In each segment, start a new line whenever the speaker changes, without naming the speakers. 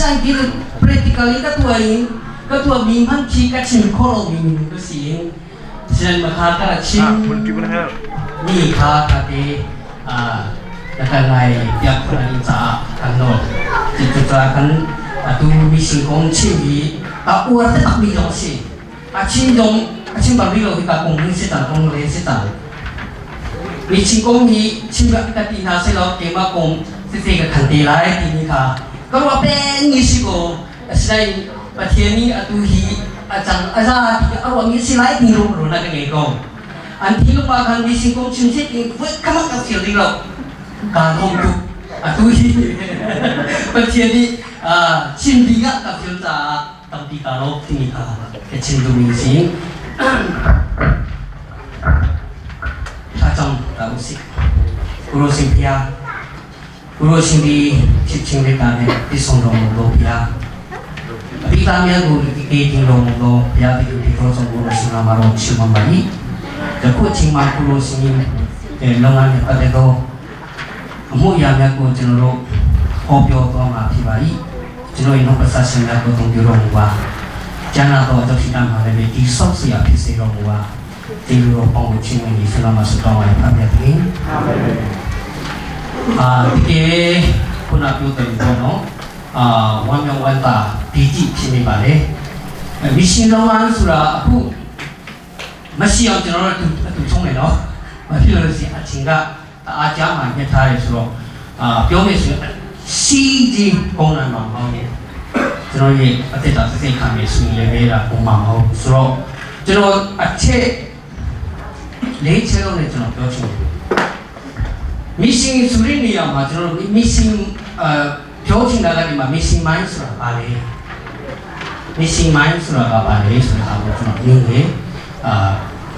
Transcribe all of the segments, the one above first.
Asan kita practically ketua minghan kita cingkol mingin kesin sedang berkata cing ni kata nakalai tiap hari sa kanor kan atu misi kong cing tak uar tak bijak sih acing baru kita kong setan kong setan misi kong ni cingak kati nasi laut kema kong setiap kanti lai ini ka kalau apa ni sih ko selain pasien ni atu hi acang azah di awak misi lai di rumah nak ngekong anti lupa kan misi kong cing ni kamak kasih ringgau Kalau tu, aku ini pasien ni cinta tak cinta, tapi kalau ini kecinta misi, macam tak usik, urusin dia, urusin di cipcing dekat di sondong dia, tapi kami aku di tinggal dia di proses urusin amaron cuma bagi, aku cuma urusin lengan pada tu. Muya aku cenderung opio tu amat tibai, cenderung ino persasi aku tunggu rongwa, jangan tu atau kita malah lebih disok siap isi rongwa, tinggal pengucing ini selama setahun yang kami ini. Tiga pun aku terima, wang wanta biji sini balik, misi rongwan surah aku masih yang cenderung tu cuma no, masih harus acingga. 아자만 해타에서 병에서 시지 공간 망하게 저는 어때다 생각하면 승리해라 공망하고 서로 저는 아체 레이체로는 저는 표정 미싱 수린이야 마 저는 미싱 표정 나가지만 미싱 마인스라 발에 미싱 마인스라가 발에 있어서 저는 이게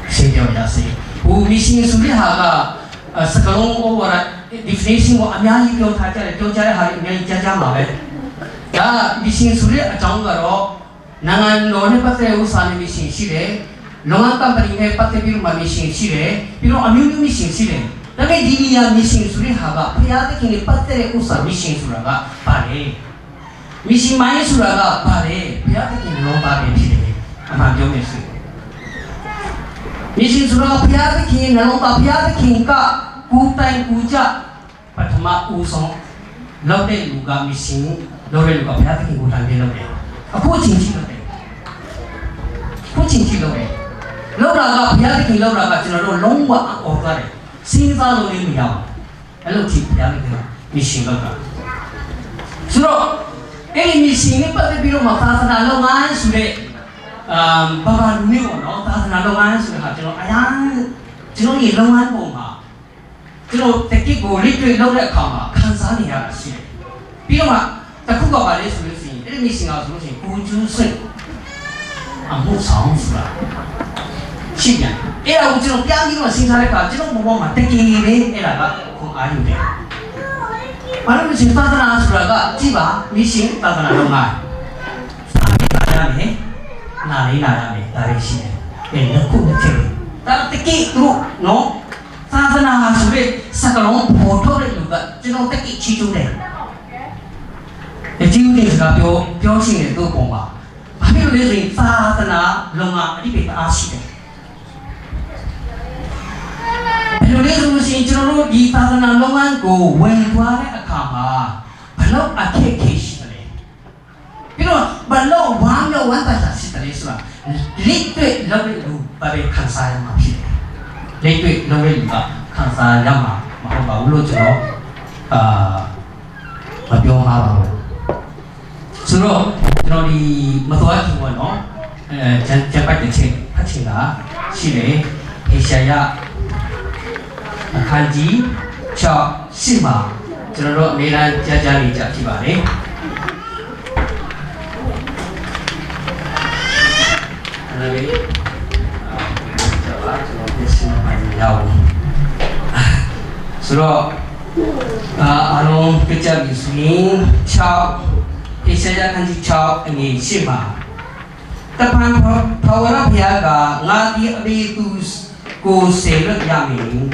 세대어야세 우 미싱 수리하가 sekarang orang definisi वो अम्याही क्यों था क्यों चाहे hari अम्याही क्या मावे या मिसिंग सूर्य अचाऊं करो नंगन लोने पत्ते उसाने मिसिंग सिरे लोंगन कंपनी में पत्ते बिरु मा मिसिंग सिरे बिरु अम्यूम्यू मिसिंग सिरे लगे दिनी या मिसिंग सूर्य हवा फिर किन्हीं पत्ते उसा मिसिंग सूर्य का पारे मिसिंग माये सूर्य का पारे फिर किन्हीं लोग पारे फिरे अम्याही में से मिसिंग सूर्य का फिर किन्हीं लोग का फिर किन्हीं का kutai kuja pertama usong laute luga missing laute luga pihak yang kutai dia laute aku cincin laute laute aga pihak yang laute aga cina longwa orang sinza laute miao lalu cip pihak yang missing laute suruh ini missing ni pada biru mata sana longan sudah bawa dunia no ta sana longan sudah cina ayang cina ni longan bomba 저로 technique को लिटरेरी लोग रखा 간사하니 하시. 비로마 딱그거 말해 주듯이 이름이 생각하듯이 구주선 아무 상수라. 시냐. 에라 우지로 뺨이로 생산할까 지로 뭐만 technique 에라가 그 아니데. 말하면 진짜다 수라가 지바 미싱 따다나 longa. 나야네. 나야네. 다리시네. 에는 꿈체. 딱 technique 로 no 사드나 하수에 사kalong 포토를 누가 지금 특히 지중대 지중대가 표시에 또 공부 하면 그래서 사드나 롱아 리베 아시대 그래서 무슨 지로로 이 사드나 롱안 고 웬과의 아카마 발로 아케 케시네 비로 발로 왕요 완다자 시다리스라 리트 러블루 바베 칸사야 마피 레이트 노벨가 칸사 야마 마호바 울로죠 마비오마바 주로 저리 마도아 기원어 제발 책 같이가 시레 에시아야 칸지 저 시마 저로 내란 자자리 잡히바네 하나님 Surah kerja bisnis cak isaya kanji cak ini sima tepan pawara piaga ngadi abitus ku selek yamin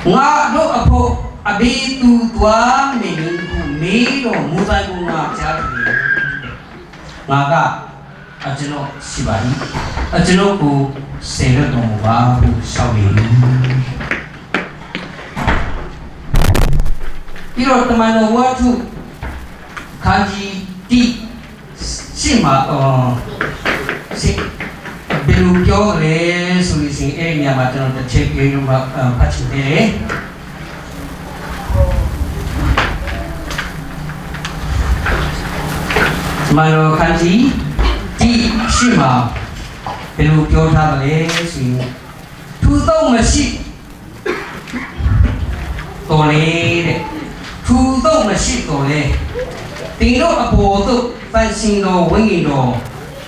ngado apo abi tu tua me do mutai guna cari ngaga ajeno sibari ajeno ku seret dong ba ku sawi iro teman watu kaji di sima si bilu kyo le suli sing niya matano ta check yung pachite mano kanji di sima bilu kyo ta le sui thu tông mà si to le de thu tông mà si to le tình độ apo tu fan sinh đồ vinh nghìn đồ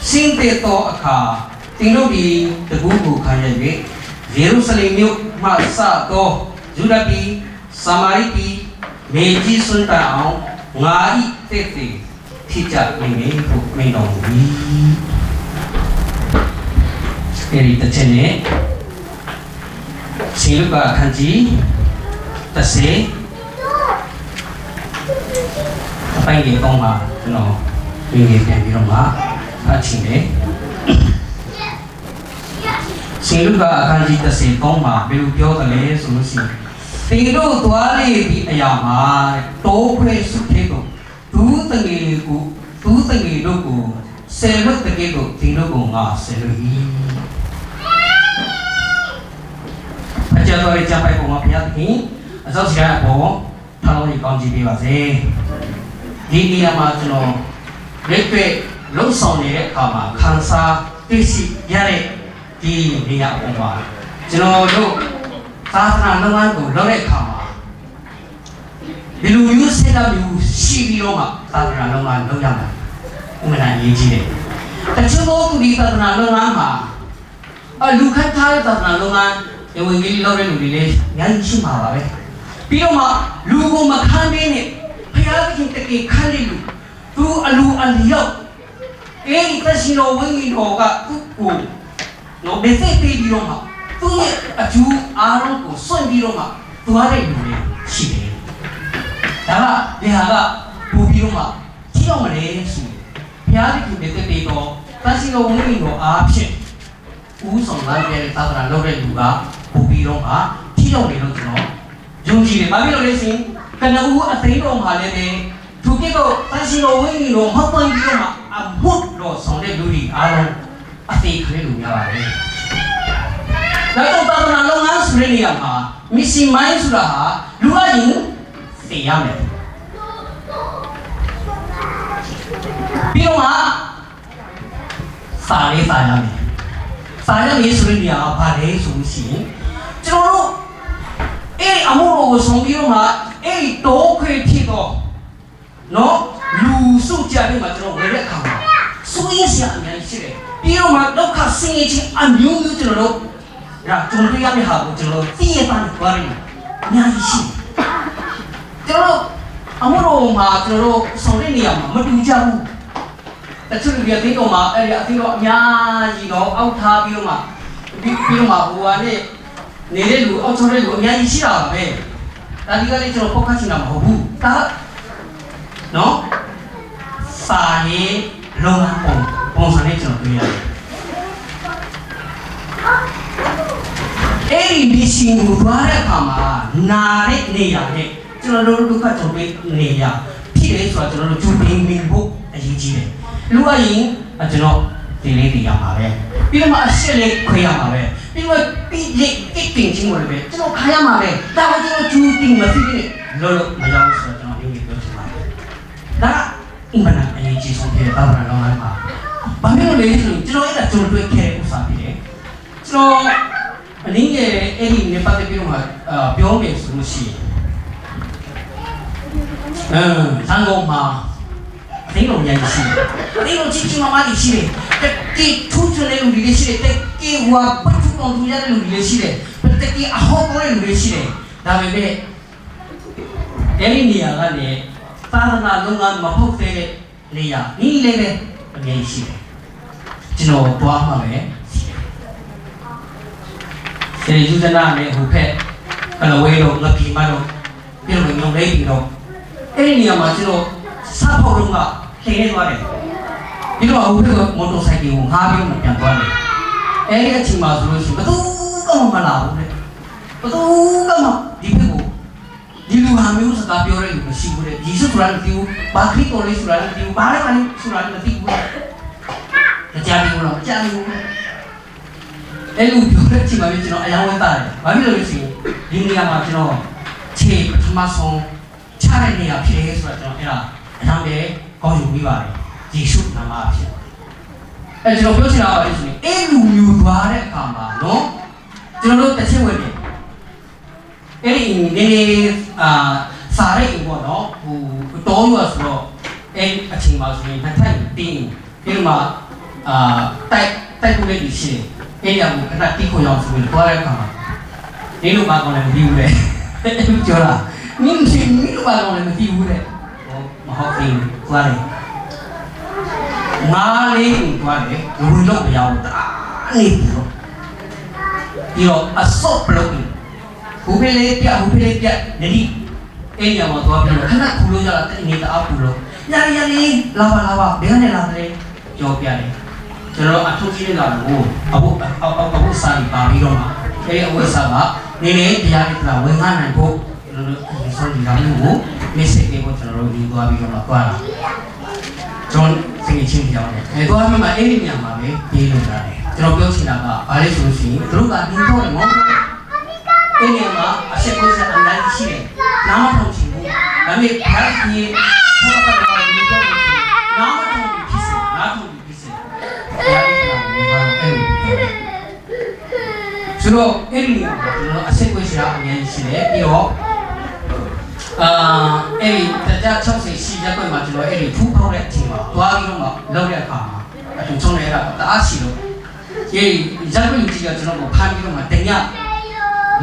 sinh tê to akha tình độ đi từ gu khai nhận về Jerusalem yêu mà sa to Judah đi Samari đi Meji xuân tao ngài tê tê thi chặt mình thuộc mình đồng ý cái tất nhiên này sinh lúc cả khăn chí tất sẽ phải nghe con mà nó mình nghe cái gì đó mà chính đấy sinh lúc cả khăn chí tất sẽ con mà bây giờ cái này xong rồi tình độ tuổi này bị ảnh mà tổ quê xuất thế độ tú từng ngày độ của xe lúc từng ngày độ tình độ của ngã xe lúc gì bây giờ tôiจะไปผมมาพิจารณาเจ้าเสียผมถ้าเราอีกคนจีบีว่าเซ่ดีนี่มาจุนเล็กไปลุกส่งเนี่ยเข้ามาคันซาติสิยาเรดีนี่ยผมว่าจุนลูกศาสนาโรงงานกูเราเล็กเข้ามาบิลูยูเซลาบิลูชีวิโรมาศาสนาโรงงานเราอย่างไรไม่น่ายิ่งจีเลยแต่ชั่วโมงกูดีศาสนาโรงงานมาลูกขัดท้ายศาสนาโรงงานยังวิ่งลีเราเรียนรู้เลยยังชิมมาว่าเว้ยพี่น้องมาลูกมาขันเบเนี่ยพยายามที่จะเก็บขันเลยลูกลูกอันเดียวแต่สิ่งเราวิ่งลีเราก็ทุกคนเราเบสเซ่ไปพี่น้องมาตัวเนี่ยจูอารมณ์ก็ส่วนพี่น้องมาตัวอะไรอยู่เลยชิเลยแต่ว่าเดี๋ยวก็ผู้พี่น้องมาที่เราเนี่ยสิพยายามที่เบสเซ่ไปต่อแต่สิ่งเราวิ่งลีเราอาเช่นอู้ส่งงานไปตามร้านเราเรียนรู้ก็ผู้พี่น้องมาที่เราเนี่ยเราจะเนาะยุ่งจีเลยมาพี่เราเลยสิกันนะอู้อัตริโนมาเลยเนี่ยทุกทีก็แต่สิ่งเราวิ่งลีเราหักไปพี่น้องมามุดเราส่งได้ดูดีอารมณ์อัตริเคยดูยาวเลยแล้วต้องตามร้านเรางานสุดเลยอ่ะมามิสิไม่สุดละฮะรู้ว่ายิ่งเสียไหมพี่น้องมาสายเลยสายไหมสายแล้วมีสุริยาพาเดสุสิကျွန်တော်တို့အဲ့အမှုတော်ကိုဆုံးပြီးတော့မှအဲ့တောခွေဖြစ်တော့နော်လူစုကြပြီးမှကျွန်တော်ဝယ်တဲ့အခါမှာစိုးရိမ်စရာအများကြီးရှိတယ်ပြီးတော့မှဒုက္ခဆင်းရဲခြင်းအမျိုးမျိုးကျွန်တော်တို့ဒါကြုံတွေ့ရမယ့်ဟာကိုကျွန်တော်တို့သိရတာနဲ့ကြွားရည်အများကြီးရှိကျွန်တော်တို့အမှုတော်မှာကျွန်တော်တို့ဆောင်တဲ့နေရာမှာမတူကြဘူးတချို့လူတွေအသိတော်မှာအဲ့ဒီအသိတော်အများကြီးတော့အောက်ထားပြီးတော့မှပြီးတော့မှဟိုကနေနေတဲ့လူအောက်ချောတဲ့လူအများကြီးရှိတာပါပဲဒါဒီကလေးကျွန်တော်ပေါက်ခတ်ချင်တာမဟုတ်ဘူးဒါနော်စာရေးလုံအောင်ပုံစံနဲ့ကျွန်တော်တွေ့ရတယ်အဲ့ဒီမရှင်ကိုသွားတဲ့အခါမှာနာတဲ့နေရာနဲ့ကျွန်တော်တို့ဒုက္ခကြုံတဲ့နေရာဖြစ်တယ်ဆိုတော့ကျွန်တော်တို့ဂျူပင်းမင်းဖို့အရေးကြီးတယ်လူအရင်ကျွန်တော်ဒီလေးတွေရမှာပဲပြီးတော့မှအရှက်လေးခွေရမှာပဲပြီးတော့ပြီးရိတ်တိတ်တင်ချင်းဝင်ပဲကျွန်တော်ခါရမှာပဲဒါမှကျွန်တော်ဂျူတင်မသိနဲ့လောလောမရောက်ဆိုတော့ကျွန်တော်ဒီလိုပြောချင်ပါတယ်ဒါအင်မနာအရေးကြီးဆုံးဖြစ်တဲ့တာဝန်တော်မှာဘာဖြစ်လို့လဲဆိုရင်ကျွန်တော်အဲ့ဒါကြုံတွေ့ခဲ့တဲ့ဥစ္စာဖြစ်တယ်ကျွန်တော်အနည်းငယ်အဲ့ဒီနေပတ်သက်ပြီးတော့မှပြောမယ်ဆိုလို့ရှိရင်သံဃာမှာအသိတော်များကြီးရှိတယ်အသိတော်ကြီးကြီးမားမားကြီးရှိတယ်တိထူးချွန်တဲ့လူတွေရှိတယ်တိဝါပတ်ထူအောင်ထူရတဲ့လူတွေရှိတယ်တိအဟောပေါ်တဲ့လူတွေရှိတယ်ဒါပေမဲ့အဲ့ဒီနေရာကနေသာသနာလုပ်ငန်းမဟုတ်တဲ့နေရာနီးလေးပဲအမြဲရှိတယ်ကျွန်တော်တွားမှာပဲစေယူဇနာနဲ့ဟိုဖက်ကလဝေးတော့ငပီမတော့ပြ ပြီးတော့ညောင်းလေးပြီးတော့အဲ့ဒီနေရာမှာကျွန်တော်စားဖို့တော့ကထိနေသွားတယ်ပြီးတော့အခုကမော်တော်ဆိုင်ကယ်ကိုငါးပြီးမှပြန်သွားတယ်အဲ့ဒီအချိန်မှာဆိုလို့ရှိရင်ဘယ်သူမှမလာဘူးလေဘယ်သူမှဒီဘက်ကိုဒီလူဟာမျိုးစကားပြောရလို့မရှိဘူးလေယေရှုဆိုတာမသိဘူးဘာခရစ်တော်လေးဆိုတာလည်းမသိဘူးဘာလဲဘာလဲဆိုတာလည်းမသိဘူးကြားနေလို့ကြားနေဘူးအဲ့လိုပြောတဲ့အချိန်မှာကျွန်တော်အယောင်ဝဲတာတယ်ဘာဖြစ်လို့လဲဆိုရင်ဒီနေရာမှာကျွန်တော်ခြေပထမဆုံးချတဲ့နေရာဖြစ်ရဲဆိုတော့ကျွန်တော်အဲ့ဒါအကြောင်းပဲကောင်းယူပြီးပါတယ်ယေရှုနာမဖြစ်အဲ့ကျွန်တော်ပြောချင်တာကလည်းဆိုရင်အဲ့လူမျိုးသွားတဲ့အခါမှာနော်ကျွန်တော်တို့တစ်ချက်ဝင်တယ်အဲ့ဒီနေစားရိုက်ပေါ့နော်ဟိုတောရွာဆိုတော့အဲ့အချိန်မှာဆိုရင်နှစ်ထပ်တင်းပြီးမှတိုက်ကူလေးရှိတယ်အဲ့ဒီအမှုခဏတိခွန်ရောက်ဆိုပြီးသွားတဲ့အခါမှာဒီလိုမှကောင်းလည်းမသိဘူးလေပြောတာမင်းတို့ဘာလို့လဲမသိဘူးတဲ့မဟုတ်ဘူးသွားတယ်ငါလေးကိုသွားတယ်လူလုံးမရဘူးတာနေပြီးတော့အစော့ပလို့ဘူဖေးလေးပြနေဒီအဲ့ညမှာသွားပြီးတော့ခဏခူလို့ရတာတနေတအားခူလို့ရလေးလာပါဘယ်ကနေလာတယ်ကြောပြတယ်ကျွန်တော်အထုပ်ကြီးလေးလာလို့အခုစာပြီးပါပြီးတော့မှအဲ့ဒီအဝတ်စာကနေတရားတွေလာဝင်ငါနိုင်ဖို့ကျွန်တော်တို့ဒီဆိုဒီလာလို့ message ပေးဖို့ကျွန်တော်တို့ဒီသွားပြီးတော့သွားတာကျွန်တော်စိတ်ချင်းပြောင်းတယ်အဲသွားပြီးမှအဲ့ဒီညမှာပဲပြေးလို့ရတယ်ကျွန်တော်ပြောချင်တာကဘာလဲဆိုလို့ရှိရင်သူတို့ကဒီတော့လည်းမဟုတ်ဘူးအဲ့ဒီမှာအချက်ကိုစအန်တိုင်းရှိတယ်နားမထောင်ချင်ဘူးဒါပေမဲ့ဘာကြီးဆောက်တာကဒီတော့နားမထောင်ဖြစ်စေနားထောင်ဖြစ်စေတရားရည်ကလည်းဘာလို့အဲ့လိုဆိုတော့အဲ့ဒီမှာကျွန်တော်အချက်ကိုစအများကြီးရှိတယ်ပြီးတော့အဲ့ဒီတရား60ရှိရက်ကွက်မှာကျွန်တော်အဲ့ဒီဖူးဖောက်တဲ့အချိန်မှာသွားပြီးတော့မှလောက်တဲ့အခါမှာအတူချုံနေတာတအားရှိလို့ဒီရက်ကွက်လူကြီးကကျွန်တော်ကိုဖမ်းပြီးတော့မှတင်ရ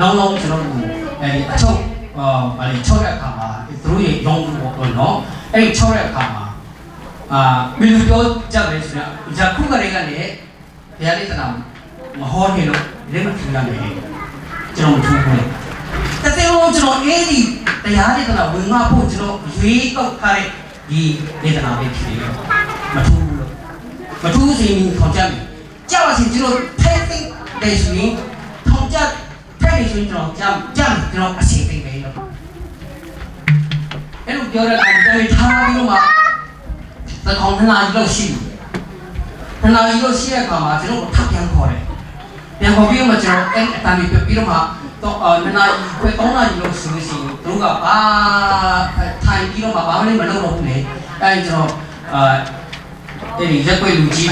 လုံးကျွန်တော်တို့အဲ့ဒီအချုပ်ဗာလေချုပ်တဲ့အခါမှာသူတို့ရဲ့ရုံးပေါ့နော်အဲ့ဒီချုပ်တဲ့အခါမှာဘယ်လိုပြောကြလဲဆိုတော့ဂျာခုကလေးကလည်းဘုရားလေးတနာမဟောနေလို့လက်မထူရမယ်ကျွန်တော်မထူဘူးလေတကယ်လို့ကျွန်တော်အဲ့ဒီတရားလေးတနာဝင်ငါဖို့ကျွန်တော်ရွေးကောက်ထားတဲ့ဒီဒေသနာပဲဖြစ်တယ်မထူဘူးလို့မထူးစီခေါ်ကြတယ်ကြောက်ပါစီကျွန်တော်ထိုက်တဲ့ဆိုရင်ထောင်ကြထိုက်နေဆိုရင်ကျွန်တော်ကြမ်းကျွန်တော်အစီအစဉ်ပဲလို့အဲ့လိုပြောတဲ့အခါကျတော့ထားပြီးတော့မှသကောင်ထနာကြီးလို့ရှိတယ်ထနာကြီးလို့ရှိတဲ့အခါမှာကျွန်တော်ထပ်ပြန်ခေါ်တယ်ပြန်ခေါ်ပြီးတော့မှကျွန်တော်အဲ့အတန်ပြီးပြီးတော့မှတော့ထနာကြီးခွဲ3နာရီလို့ဆိုလို့ရှိရင်သူတို့ကဘာထိုင်ပြီးတော့မှဘာမှလည်းမလုပ်တော့ဘူးလေအဲ့ကျွန်တော်အဲ့ဒီရက်ွက်လူကြီး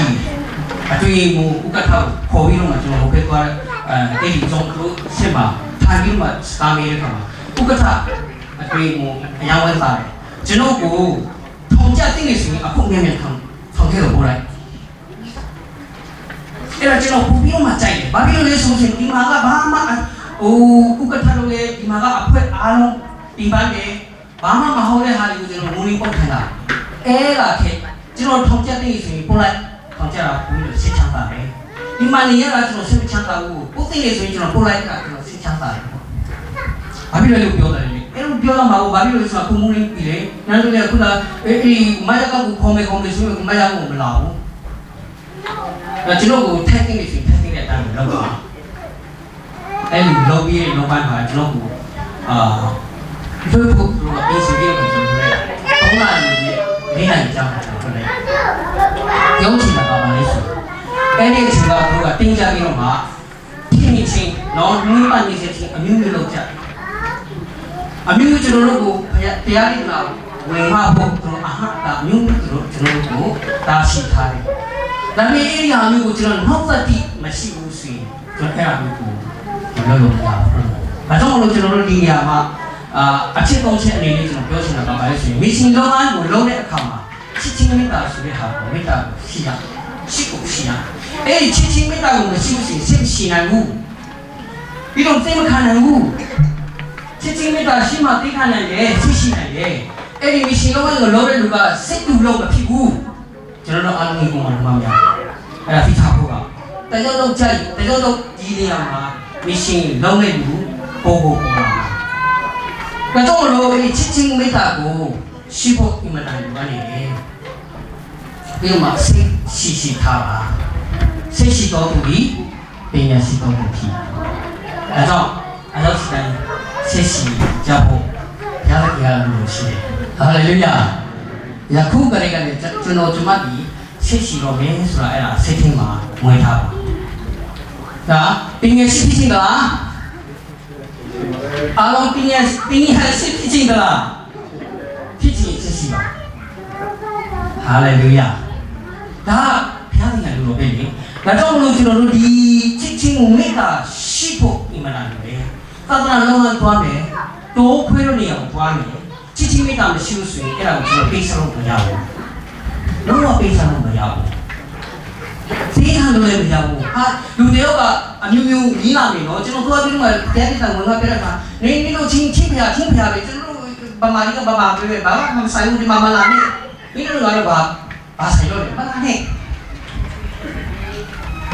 အတွေ့အမှုဥက္ကဋ္ဌခေါ်ပြီးတော့မှကျွန်တော်ဟိုဘက်သွားအဲ့ဒီဇုံလို့ရှင်းပါထိုင်ပြီးတော့မှစတာမေးတဲ့အခါမှာဥက္ကဋ္ဌအတွေ့အမှုအများဝဲစားတယ်ကျွန်တော်ကိုထောင်ကြတဲ့နေဆိုရင်အခုငယ်ငယ်ထောင်ခဲ့တော့ပို့လိုက်အဲ့တော့ကျွန်တော်ပူပြီးတော့မှကြိုက်တယ်ဘာဖြစ်လို့လဲဆိုရင်ဒီမှာကဘာမှဟိုဥက္ကဋ္ဌတို့လည်းဒီမှာကအဖွဲအားလုံးပြင်ပန်းတယ်ဘာမှမဟုတ်တဲ့ဟာတွေကိုကျွန်တော်မူလီပုတ်ထိုင်တာအဲ့ဒါခေကျွန်တော်ထောင်ကြတဲ့နေဆိုရင်ပို့လိုက်ထောင်ကြတာဘူးလို့စစ်ချမ်းသာတယ်ဒီမှာနေရတာကျွန်တော်စစ်ချမ်းသာဘူးပုတ်သိနေဆိုရင်ကျွန်တော်ပို့လိုက်တာကျွန်တော်စစ်ချမ်းသာတယ်ဘာဖြစ်လို့ပြောတယ်လဲအဲ့လိုပြောတော့မှာဘာဖြစ်လို့ဆိုတော့ကိုမူလီပြီလေနန်းတို့လည်းခုနအေးမရကကိုခေါ်မယ်ဆိုရင်မရဘူးမလာဘူးဒါကျွန်တော်ကိုထိုက်နေဆိုထိုက်နေတဲ့အတိုင်းလောက်ပါအဲ့လိုလုပ်ပြီးနောက်ပိုင်းမှာကျွန်တော်ကိုဒီလိုပုံကပြင်စီပြီးတော့ကျွန်တော်လည်း3နာရီနဲ့4နာရီကြာမှကျွန်တော်လည်းရုံးချင်တာပါလေဆိုအဲ့ဒီအချိန်ကသူကတင်းကြပြီးတော့မှဖြစ်နေချင်းတော့နည်းပါနေစေချင်းအမျိုးမျိုးလုပ်ကြအမျိုးကျွန်တော်တို့ကိုတရားလေးကဝင်မှာဖို့ကျွန်တော်အဟာတာမျိုးကျွန်တော်တို့ကိုတာရှိထားတယ်ဒါပေမဲ့အဲ့ဒီအမျိုးကိုကျွန်တော်နောက်သက်တိမရှိဘူးဆိုရင်ကျွန်တော်အဲ့အမျိုးကိုမလုပ်လို့မရဘူး။ဒါကြောင့်မလို့ကျွန်တော်တို့ဒီနေရာမှာအချက်သုံးချက်အနေနဲ့ကျွန်တော်ပြောချင်တာကဘာလဲဆိုရင်မီရှင်လုပ်အားကိုလုပ်တဲ့အခါမှာချစ်ချင်းမေတ္တာဆိုတဲ့ဟာကိုမေတ္တာကိုရှိရရှိကိုရှိရအဲ့ဒီချစ်ချင်းမေတ္တာကိုမရှိဘူးဆိုရင်စိတ်မရှိနိုင်ဘူးပြီးတော့စိတ်မခံနိုင်ဘူးချစ်ချင်းမေတ္တာရှိမှသိခံနိုင်တယ်ရှိနိုင်တယ်အဲ့ဒီမီရှင်လုပ်အားကိုလုပ်တဲ့လူကစိတ်တူလို့မဖြစ်ဘူးကျွန်တော်တို့အားလုံးကိုမှမများအဲ့ဒါသိထားဖို့ကတကြောက်တော့ကြိုက်တကြောက်တော့ဒီနေရာမှာမရှင်လုံးနေလူပို့ပေါ်လာ ဒါကြောင့်လို့ဒီချစ်ချင်းမေတ္တာကိုရှိဖို့အမှန်တန်လိုအပ်နေတယ်ဒီမှာစိတ်ရှိထားပါစိတ်ရှိတော်သူဒီပညာရှိတော်သူဖြစ်ဒါကြောင့်အလောစတိုင်းစိတ်ရှိကြဖို့ဘုရားတရားလို့ရှိတယ်ဟာလေလုယာယခုကလေးကလည်းကျွန်တော်ဒီစိတ်ရှိတော့မယ်ဆိုတာအဲ့ဒါစိတ်ထဲမှာမွေးထားပါဒါပညာရှိဖြစ်ခြင်းကအားလုံးပညာရှိဖြစ်ခြင်းကဖြစ်ခြင်းရှိပါဟာလေလုယာဒါဘုရားသခင်လိုပဲလေဒါကြောင့်မလို့ကျွန်တော်တို့ဒီချစ်ချင်းကိုမေတ္တာရှိဖို့အမှန်တန်တယ်သာသနာ့လုံးဝသွားမယ်တိုးခွေးလို့နေအောင်သွားမယ်ချစ်ချင်းမေတ္တာမရှိလို့ဆိုရင်အဲ့ဒါကိုကျွန်တော်ပေးဆောင်လို့မရဘူးလုံးဝပေးဆောင်လို့မရဘူးသိဟန်လို့လည်းမရဘူးဟာလူတယောက်ကအမျိုးမျိုးကြီးလာနေတော့ကျွန်တော်သွားပြီးတော့တရားတိတန်ဝင်သွားပြတဲ့အခါနေလို့ချင်းဖျားပဲကျွန်တော်တို့ဗမာကြီးကဗမာပဲဘာမှမဆိုင်ဘူးဒီမှာမလာနဲ့ဒီလိုကတော့ဘာဆိုင်လို့လဲမလာနဲ့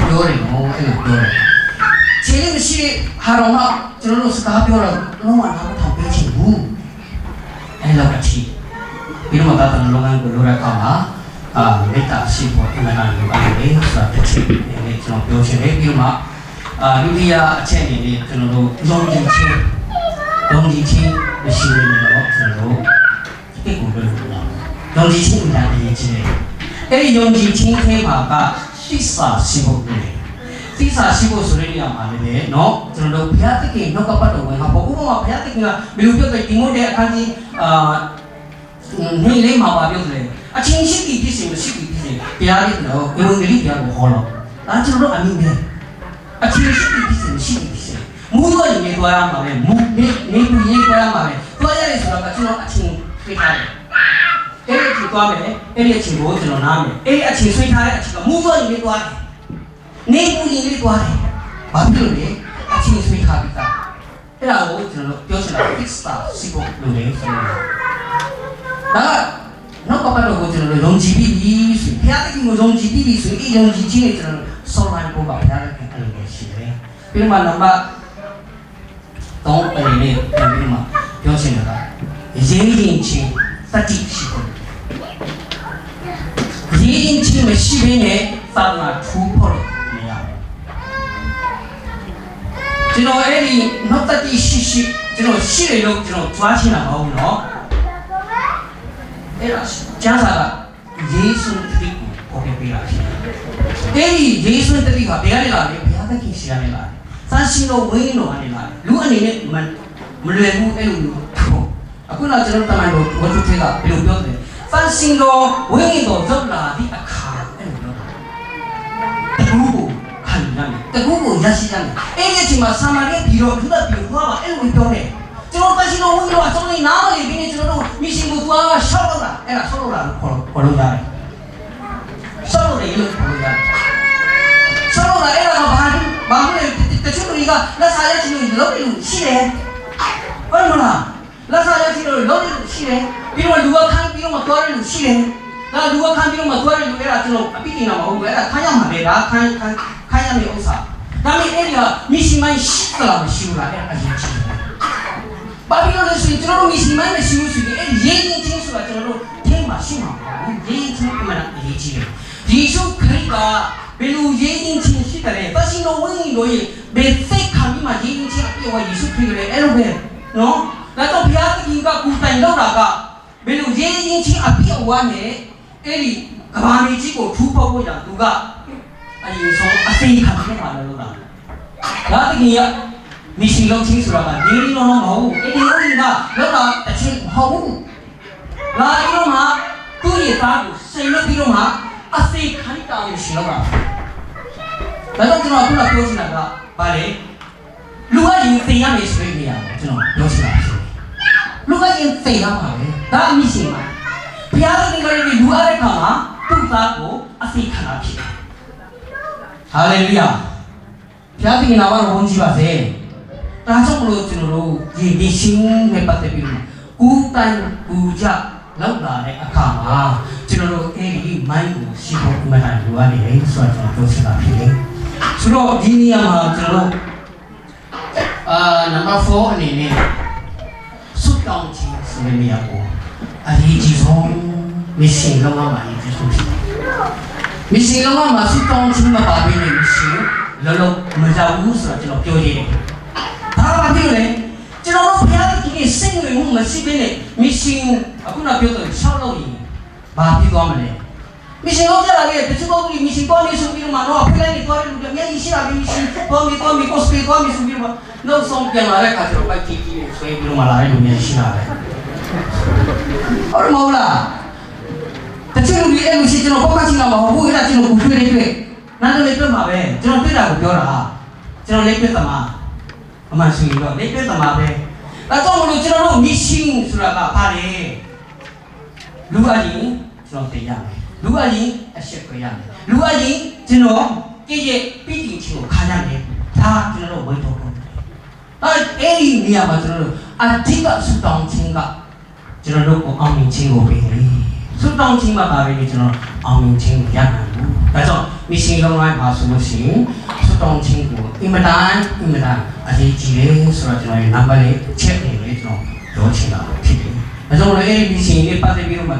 ပြောတယ်နော်အဲ့လိုပြောတယ်ခြေလေးမရှိဟာတော့မှကျွန်တော်တို့စကားပြောတော့လုံးဝနားမထောင်ပေးချင်ဘူးအဲ့လိုကချီပြီးတော့မှသာသနာ့လုပ်ငန်းကိုလုပ်ရတဲ့အခါမှာမေတ္တာရှိဖို့အမှန်တန်လိုအပ်တယ်ဆိုတာတစ်ချက်နဲ့ကျွန်တော်ပြောချင်တယ်ပြီးတော့မှဒုတိယအချက်အနေနဲ့ကျွန်တော်တို့ယုံကြည်ခြင်းမရှိရင်တော့ကျွန်တော်တို့ဒီကိုလုပ်လို့ရအောင်ယုံကြည်ခြင်းအများကြီးခြင်းအဲ့ဒီယုံကြည်ခြင်းထဲမှာကသစ္စာရှိဖို့ပဲသစ္စာရှိဖို့ဆိုတဲ့နေရာမှာလည်းเนาะကျွန်တော်တို့ဘုရားသခင်နှုတ်ကပတ်တော်ဝင်ဟာဘုရားဘုရားသခင်ကဘယ်လိုပြောလဲဒီမို့တဲ့အခန်းကြီးနေလေးမှာပါပြောတယ်အချင်းရှိပြီးဖြစ်စီမရှိပြီးဖြစ်စီဘုရားရဲ့တော့ဧဝံဂေလိတရားကိုဟောတော့ဒါကျွန်တော်တို့အမိပဲအချင်းရှိပြီးဖြစ်စီမရှိပြီးဖြစ်စီမူတော့နေသွားရမှာပဲမူနေဘူးရေးသွားရမှာပဲသွားရတယ်ဆိုတော့ကျွန်တော်အချင်းဖိထားတယ်အဲ့ဒီကိုသွားမယ်အဲ့ဒီအချင်းကိုကျွန်တော်နားမယ်အဲ့ဒီအချင်းဆွေးထားတဲ့အချင်းကမူတော့နေသွားတယ်နေဘူးရေးသွားတယ်ဘာဖြစ်လို့လဲအချင်းဆွေးထားပြီးသားအဲ့ဒါကိုကျွန်တော်ပြောချင်တာ fixer စီဖို့လို့လေဆိုတော့ဒါနောက်ကပတ်တော်ကိုကျွန်တော်ယုံကြည်ပြီးဆိုဘုရားသခင်ကိုယုံကြည်ပြီးဆိုရင်ယုံကြည်ခြင်းနဲ့ကျွန်တော်ဆောင်းလိုက်ဖို့ပါဘုရားသခင်အဲ့လိုရှိတယ်ပြီးမှနံပါတ်3အနေနဲ့ပြီးမှပြောချင်တာကရင်းရင်ချင်းတတိရှိဖို့ရင်းရင်ချင်းမရှိဘဲနဲ့သာသနာထူဖို့မရဘူးကျွန်တော်အဲ့ဒီနောက်တတိရှိကျွန်တော်ရှိတယ်လို့ကျွန်တော်ကြွားချင်တာမဟုတ်ဘူးเนาะအဲ့ဒါကျမ်းစာကယေရှုတတိကိုပေါ်ပြပေးတာဖြစ်တယ်။အဲ့ဒီယေရှုတတိကဘယ်ကနေလာလဲဘုရားသခင်ရှိကနေလာတယ်။သန့်ရှင်းသောဝိညာဉ်တော်ကနေလာတယ်။လူအနေနဲ့မလွယ်ဘူးအဲ့လိုမျိုး။အခုတော့ကျွန်တော်တမန်တော်ဝတ္ထုတွေကဘယ်လိုပြောလဲ။သန့်ရှင်းသောဝိညာဉ်တော်ရောက်လာသည့်အခါအဲ့လိုပြောတာ။တကူကိုခံရမယ်။တကူကိုရရှိရမယ်။အဲ့ဒီအချိန်မှာဆာမာရိပြည်တော်သူတို့ပြည်သွားပါအဲ့လိုပြောတယ်။ကျွန်တော်တရှိတော်ဝိညာဉ်တော်အစုံလေးနားမလည်ပြီးနေကျွန်တော်တို့မိရှင်ကိုသွားရှောက်တော့တာအဲ့ဒါရှောက်တော့တာခေါ်လို့ရတယ်ရှောက်လို့တယ်လို့ခေါ်လို့ရတယ်ရှောက်တော့တာအဲ့ဒါကဘာလို့လဲတချို့လူကလက်စားရချင်လို့လုပ်လို့ရှိတယ်ဟုတ်မလားလက်စားရချင်လို့လုပ်လို့ရှိတယ်ပြီးတော့လူကခံပြီးတော့မသွားရလို့ရှိတယ်ဒါလူကခံပြီးတော့မသွားရလို့အဲ့ဒါကျွန်တော်အပိတင်တာမဟုတ်ဘူးအဲ့ဒါခံရမှာပဲဒါခံရမယ့်ဥစ္စာဒါပေမဲ့အဲ့ဒီကမိရှင်မရှိသလားမရှိဘူးလားအဲ့ဒါအရင်ချင်းဘာဖြစ်လို့လဲဆိုရင်ကျွန်တော်တို့မရှိမှမရှိဘူးဆိုရင်အဲ့ဒီရင်းချင်းဆိုတာကျွန်တော်တို့ထဲမှာရှိမှာပေါ့ရင်းချင်းအမှန်အရေးကြီးတယ်ယေရှုခရစ်ကဘယ်လိုရင်းချင်းရှိတယ်လဲပတ်ရှင်တော်ဝိညာဉ်တော်ရဲ့ဘယ်စိတ်ခံပြီးမှရင်းချင်းအပြည့်အဝယေရှုခရစ်ရဲ့အဲ့လိုပဲနော်ဒါတော့ဘုရားသခင်ကကူတိုင်လောက်တာကဘယ်လိုရင်းချင်းအပြည့်အဝနဲ့အဲ့ဒီကဘာမီကြီးကိုထူဖော်ဖို့ရသူကအရင်ဆုံးအသိခံပြီးမှလို့တာဒါတကယ်မိရှိလုံးချင်းဆိုတာကနေရီလုံးမဟုတ်ဘူးအဲ့ဒီဥယျာဉ်ကလောက်တာအချင်းမဟုတ်ဘူးလာပြီးတော့မှသူ့ရဲ့သားကိုစိတ်လွတ်ပြီးတော့မှအစိခံတောင်းရှိလောက်တာဒါတော့ကျွန်တော်အခုပြောချင်တာကဘာလဲလူကရင်သိရမယ်ဆိုတဲ့နေရာကိုကျွန်တော်ပြောချင်တာဆိုလူကရင်သိရမှာပဲဒါအမိရှိမှာဘုရားသခင်ကလည်းလူအားတဲ့ခါမှာသူ့သားကိုအစိခံတာဖြစ်တယ်ဟာလေလုယာဘုရားသခင်နာမတော်ဘုန်းကြီးပါစေဒါကြောင့်မလို့ကျွန်တော်တို့ဒီရှင်းမဲ့ပတ်သက်ပြီးကူတိုင်ကူကြလောက်လာတဲ့အခါမှာကျွန်တော်တို့အဲ့ဒီမိုင်းကိုရှိဖို့မှန်တယ်လိုအပ်နေတယ်ဆိုတော့ကျွန်တော်ပြောချင်တာဖြစ်တယ်ဆိုတော့ဒီနေရာမှာကျွန်တော်တို့နံပါတ်4အနေနဲ့စွတ် တောင်းခြင်းဆိုတဲ့နေရာကိုအရေးကြီးဆုံးမရှင်လုံးဝမှာအရေးကြီးဆုံးဖြစ်တယ်မရှင်လုံးဝမှာဆုတောင်းခြင်းမပါဘဲနဲ့မရှင်လောလောမကြောက်ဘူးဆိုတော့ကျွန်တော်ပြောရည်ဘာပါဖြစ်လဲကျွန်တော်တို့ဘုရားသခင်စိတ်ဝင်မှုမရှိဘဲနဲ့မရှင်အခုနပြောတဲ့6လောက်ရင်ဘာဖြစ်သွားမလဲမရှင်တို့ကြလာခဲ့တချို့ပုဂ္ဂိုလ်မရှင်ပေါ်နေဆိုပြီးတော့မှတော့ဖိလိုက်နေသွားတယ်လူတွေအများကြီးရှိတာမရှင်ပေါ်နေသွားပြီးကိုစပီသွားပြီးဆိုပြီးတော့နောက်ဆုံးပြန်လာတဲ့အခါကျတော့ပိုက်ကြီးကြီးဆွဲပြီးတော့မှလာတဲ့လူများရှိလာတယ်ဟုတ်မဟုတ်လားတချို့လူတွေအဲ့လိုရှိကျွန်တော်ဘောက်ကချင်းလာမဟုတ်ဘူးအဲ့ဒါကျွန်တော်ကိုတွေ့နေတွေ့နားလည်းတွေ့မှာပဲကျွန်တော်တွေ့တာကိုပြောတာကျွန်တော်လည်းတွေ့သမားအမှန်ရှိတော့လည်းတွေ့သမားပဲဒါကြောင့်မလို့ကျွန်တော်တို့မရှင်ဆိုတာကဘာလဲလူအရင်ကျွန်တော်သိရမယ်လူအရင်အရှက်ခွေရမယ်လူအရင်ကျွန်တော်ကြည့်ရဲ့ပြီးတင်ချင်းကိုခါရမယ်ဒါကျွန်တော်တို့ဝိတ်တော်ကုန်တယ်အဲ့ဒီနေရာမှာကျွန်တော်တို့အဓိကဆူတောင်းခြင်းကကျွန်တော်တို့ကိုအောင်မြင်ခြင်းကိုပေးတယ်ဆူတောင်းခြင်းမှာပါပဲကျွန်တော်အောင်မြင်ခြင်းကိုရနိုင်ဘူးဒါကြောင့်မရှင်လုံးလိုက်ပါဆိုလို့ရှိရင်ဆူတောင်းခြင်းကိုအင်မတန်အရေးကြီးတယ်ဆိုတော့ကျွန်တော်ရဲ့နံပါတ်လေးချက်နေလေကျွန်တော်ပြောချင်တာဖြစ်တယ်ဒါကြောင့်လည်းအဲ့ဒီမရှင်လေးပတ်သက်ပြီးတော့မှ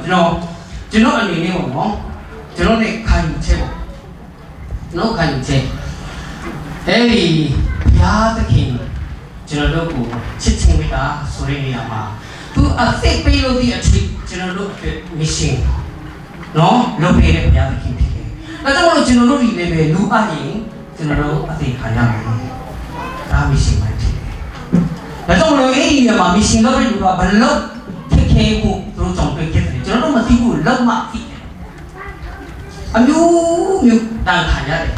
ကျွန်တော်အနေနဲ့ပေါ့နော်ကျွန်တော်နဲ့ခံယူချက်ပေါ့ကျွန်တော်ခံယူချက်အဲ့ဒီဘုရားသခင်ကျွန်တော်တို့ကိုချစ်ချင်းမိတာဆိုတဲ့နေရာမှာသူအသိပေးလို့ဒီအထက်ကျွန်တော်တို့မရှင်နော်လုပ်ပေးတဲ့ဘုရားသခင်ဖြစ်တယ်ဒါကြောင့်မို့ကျွန်တော်တို့ဒီလည်းပဲလူအရင်ကျွန်တော်တို့အသိခံရမယ်ဒါမရှင်မှဖြစ်တယ်ဒါကြောင့်မို့အဲ့ဒီနေရာမှာမရှင်လုပ်တဲ့လူကဘလို့ဖြစ်ခဲ့ဖို့သူတို့ကြောင့်တွေ့ခဲ့တယ်ကျွန်တော်တို့မသိဘူးလောက်မှသိတယ်အမျိုးတန်ခံရတယ်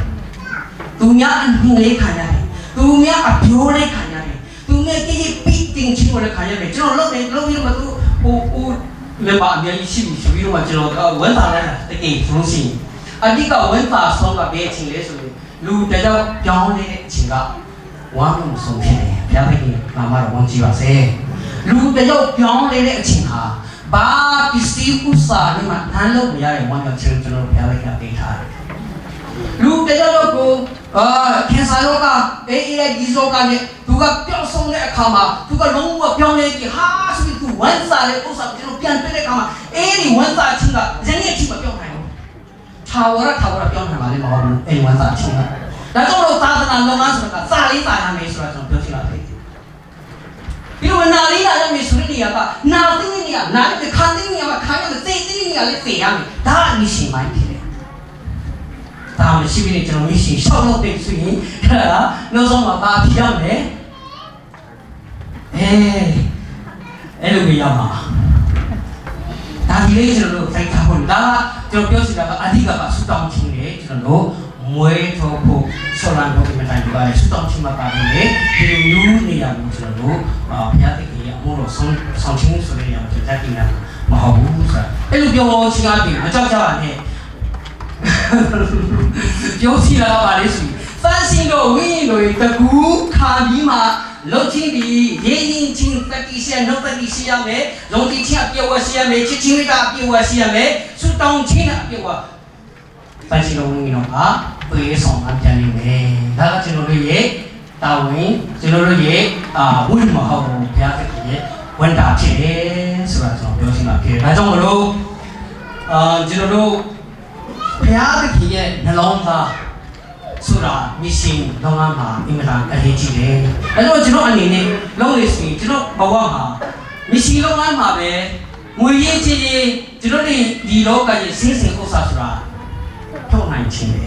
သူများအနှင်းလေးခံရတယ်သူများအပြိုးလေးခံရတယ်သူများကြည့်ပြီးတင်ချင်လို့ခံရတယ်ကျွန်တော်လုပ်ပြီးတော့သူဟိုလည်းပါအများကြီးရှိပြီဆိုပြီးတော့ကျွန်တော်ဝန်တာလိုက်တာတကယ်ဆုံးစီအဓိကဝန်တာဆုံးကဘယ်အချိန်လဲဆိုရင်လူတယောက်ပြောင်းနေတဲ့အချိန်ကဝမ်းမှုဆုံးဖြစ်တယ်ဘုရားသခင်နာမတော်ဝန်ကြည်ပါစေလူတယောက်ပြောင်းနေတဲ့အချိန်ဟာဘာပစ္စည်းဥစ္စာတွေမှာတန်းလို့မရတဲ့ဝန်တော်ချင်းကျွန်တော်ဘုရားသခင်ပေးထားတယ်လူတယောက်ကိုခင်စာယောကအေးအေးဒီဆိုကနေသူကပျောက်ဆုံးတဲ့အခါမှာသူကလုံးဝပြောင်းနေပြီဟာဆိုပြီးသူဝန်စားတဲ့ဥစ္စာကျွန်တော်ပြန်ပြတဲ့အခါမှာအေးဒီဝန်စားချင်းကဇနီးအချင်းမပြောင်းနိုင်ဘူးထာဝရပြောင်းနိုင်ပါလေမဟုတ်ဘူးအေးဝန်စားချင်းကဒါကြောင့်လို့သာသနာလုပ်ငန်းဆိုတာစာလေးစာရမယ်ဆိုတာကျွန်တော်ပြောချင်တာဖြစ်တယ်ပြီးတော့နာလေးလာရမယ်ဆိုတဲ့နေရာကနာသိနေရနာတဲ့ခါသိနေရမှာခါရတဲ့သိနေရလည်းသိရမယ်ဒါအမိရှင်ပိုင်းဖြစ်တယ်ဒါမှရှိပြီးကျွန်တော်မရှိရှောက်လို့တဲ့ဆိုရင်အဲ့ဒါနောက်ဆုံးမှာပါပြရမယ်အဲ့လိုပြရမှာဒါဒီလေးကျွန်တော်တို့စိုက်ထားဖို့ဒါကကျွန်တော်ပြောစီတာကအဓိကကဆူတောင်းခြင်းလေကျွန်တော်တို့မွေးထုတ်ဖို့ဆော်လန်တို့ဒီမှာတိုင်ပါဆူတောင်းခြင်းမှာပါတယ်ဒီလိုမျိုးနေရာမျိုးကျွန်တော်တို့ဘုရားသခင်ရဲ့အမှုတော်ဆောင်ခြင်းဆိုတဲ့နေရာမှာကျွန်တော်တက်နေတာမဟုတ်ဘူးဆိုတာအဲ့လိုပြောချင်တာဒီမကြောက်ကြပါနဲ့ပြောစီလာပါလေဆိုဖန်ရှင်တို့ဝိညာဉ်တို့တကူခါပြီးမှလှုပ်ချင်းပြီးရင်းရင်ချင်းတတိရှိနှုတ်တတိရှိရမယ်လုံတိချင်းအပြည့်ဝရှိရမယ်ချစ်ချင်းမိတာအပြည့်ဝရှိရမယ်ဆုတောင်းခြင်းအပြည့်ဝဖန်ရှင်တို့ဝိညာဉ်တို့ကပြေဆောင်မှပြန်နေမယ်ဒါကကျွန်တော်တို့ရဲ့တာဝန်ကျွန်တော်တို့ရဲ့ဝိမဟုတ်ဘူးဘုရားသခင်ရဲ့ဝန်တာဖြစ်တယ်ဆိုတာကျွန်တော်ပြောချင်တာဖြစ်တယ်ဒါကြောင့်မလို့ကျွန်တော်တို့ဘုရားသခင်ရဲ့နှလုံးသားဆိုတာမရှင်လုံးဝမှာအင်မတန်အရေးကြီးတယ်။အဲတော့ကျွန်တော်အနေနဲ့လုံးလေးဆိုရင်ကျွန်တော်ဘဝမှာမရှင်လုံးဝမှာပဲငွေရည်ချင်းကျွန်တော်ဒီလောကရဲ့စင်းစင်ဥစ္စာဆိုတာထုတ်နိုင်ခြင်းပဲ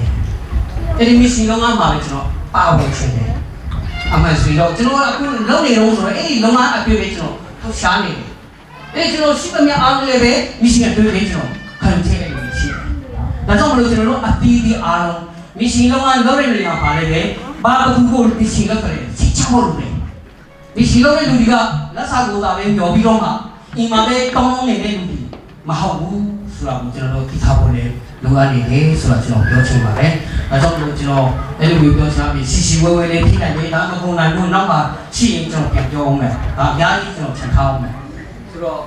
။အဲဒီမရှင်လုံးဝမှာပဲကျွန်တော်ပါဝင်ခြင်းတယ်။အမှန်ဆိုတော့ကျွန်တော်အခုလုံးနေတော့ဆိုတော့အဲဒီလုံးဝအပြည့်ပဲကျွန်တော်ထုတ်ရှားနေတယ်။အဲဒီကျွန်တော်ရှိသမျှအားလုံးလည်းပဲမရှင်အတွေ့အကြုံကျွန်တော်ခံထည့်လိုက်လို့ရှိတယ်။ဒါကြောင့်မလို့ကျွန်တော်တို့အသီးသီးအားလုံးမရှင်လုံးဝလုပ်ရတဲ့နေရာပါလေပဲဘာဘူးကိုမရှင်လုပ်တယ်စိတ်ချဖို့လုပ်တယ်မရှင်လုပ်တဲ့လူတွေကလက်စာကိုသာပဲမျောပြီးတော့မှအိမ်မှာပဲကောင်းကောင်းနေတဲ့လူတွေမဟုတ်ဘူးဆိုတာကိုကျွန်တော်တို့သိထားဖို့လေလိုအပ်နေတယ်ဆိုတာကျွန်တော်ပြောချင်ပါတယ်။ဒါကြောင့်မလို့ကျွန်တော်အဲ့လိုမျိုးပြောချင်ပြီးစီဝဲလေးဖြစ်နိုင်တယ်ဒါမကုန်နိုင်ဘူးနောက်မှရှိရင်ကျွန်တော်ပြန်ပြောအောင်မယ်။ဒါအများကြီးကျွန်တော်ဖြတ်ထားအောင်မယ်။ဆိုတော့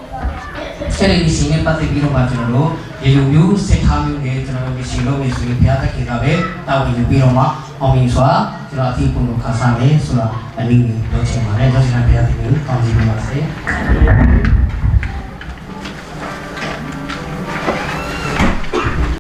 အဲ့ဒီရှင်နဲ့ပတ်သက်ပြီးတော့မှကျွန်တော်တို့ရေလူမျိုးစိတ်ထားမျိုးနဲ့ကျွန်တော်တို့ရှင်လုပ်နေဆိုရင်ဘုရားသခင်ကပဲတာဝန်ယူပြီးတော့မှ အောင်မြင်စွာကျွန်တော်အထီးပုံကိုခါစားမယ်ဆိုတာအနည်းငယ်ပြောချင်ပါတယ်ကျွန်တော်ဘုရားသခင်ကောင်းချီးပေးပါစေ